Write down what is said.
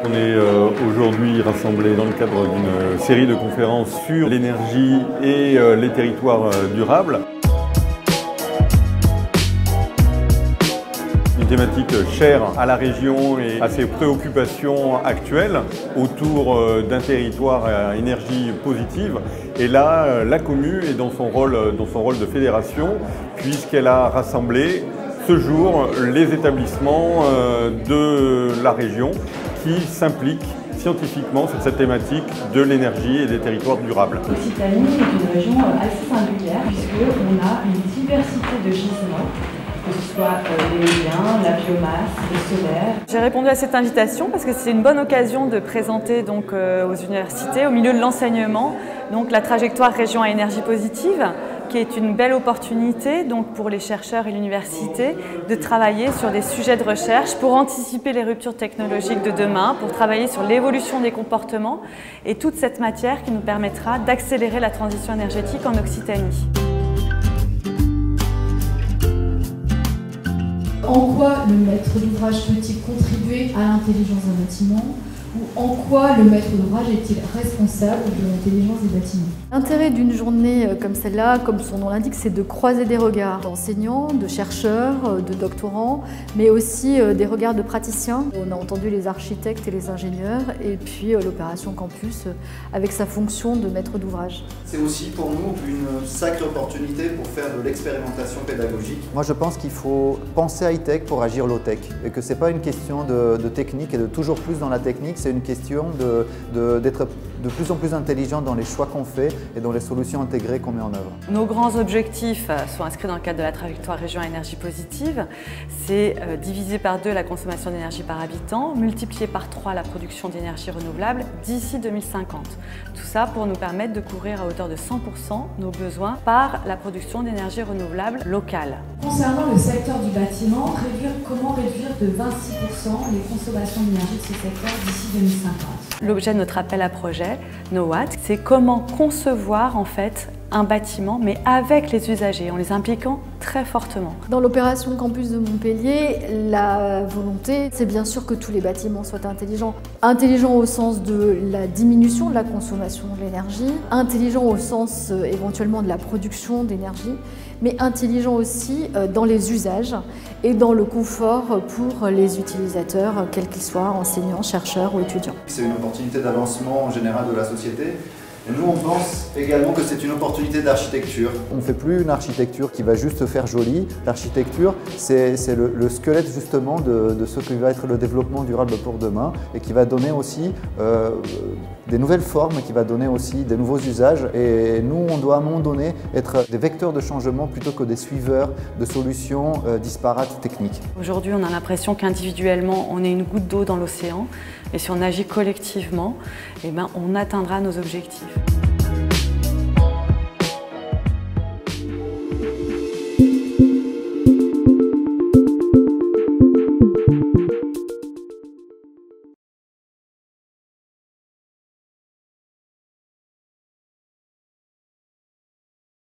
On est aujourd'hui rassemblés dans le cadre d'une série de conférences sur l'énergie et les territoires durables. Une thématique chère à la région et à ses préoccupations actuelles autour d'un territoire à énergie positive. Et là, la Commu est dans son rôle de fédération, puisqu'elle a rassemblé ce jour les établissements de la région qui s'impliquent scientifiquement sur cette thématique de l'énergie et des territoires durables. L'Occitanie est une région assez singulière puisqu'on a une diversité de gisements, que ce soit l'éolien, la biomasse, le solaire. J'ai répondu à cette invitation parce que c'est une bonne occasion de présenter donc, aux universités, au milieu de l'enseignement, donc la trajectoire région à énergie positive, qui est une belle opportunité donc, pour les chercheurs et l'université de travailler sur des sujets de recherche pour anticiper les ruptures technologiques de demain, pour travailler sur l'évolution des comportements et toute cette matière qui nous permettra d'accélérer la transition énergétique en Occitanie. En quoi le maître d'ouvrage peut-il contribuer à l'intelligence d'un bâtiment ? Ou en quoi le maître d'ouvrage est-il responsable de l'intelligence des bâtiments? L'intérêt d'une journée comme celle-là, comme son nom l'indique, c'est de croiser des regards d'enseignants, de chercheurs, de doctorants, mais aussi des regards de praticiens. On a entendu les architectes et les ingénieurs, et puis l'opération campus avec sa fonction de maître d'ouvrage. C'est aussi pour nous une sacrée opportunité pour faire de l'expérimentation pédagogique. Moi je pense qu'il faut penser high-tech pour agir low-tech, et que ce n'est pas une question de technique et de toujours plus dans la technique, c'est une question d'être de plus en plus intelligent dans les choix qu'on fait et dans les solutions intégrées qu'on met en œuvre. Nos grands objectifs sont inscrits dans le cadre de la trajectoire région à énergie positive. C'est diviser par 2 la consommation d'énergie par habitant, multiplier par 3 la production d'énergie renouvelable d'ici 2050. Tout ça pour nous permettre de couvrir à hauteur de 100% nos besoins par la production d'énergie renouvelable locale. Concernant le secteur du bâtiment, comment réduire de 26% les consommations d'énergie de ce secteur d'ici 2050? L'objet de notre appel à projet, NoWatt, c'est comment concevoir en fait un bâtiment, mais avec les usagers, en les impliquant très fortement. Dans l'opération Campus de Montpellier, la volonté, c'est bien sûr que tous les bâtiments soient intelligents. Intelligents au sens de la diminution de la consommation de l'énergie, intelligents au sens éventuellement de la production d'énergie, mais intelligents aussi dans les usages et dans le confort pour les utilisateurs, quels qu'ils soient, enseignants, chercheurs ou étudiants. C'est une opportunité d'avancement en général de la société. Et nous, on pense également que c'est une opportunité d'architecture. On ne fait plus une architecture qui va juste faire jolie. L'architecture, c'est le squelette justement de ce qui va être le développement durable pour demain et qui va donner aussi des nouvelles formes, qui va donner aussi des nouveaux usages. Et nous, on doit à un moment donné être des vecteurs de changement plutôt que des suiveurs de solutions disparates techniques. Aujourd'hui, on a l'impression qu'individuellement, on est une goutte d'eau dans l'océan. Et si on agit collectivement, eh ben, on atteindra nos objectifs.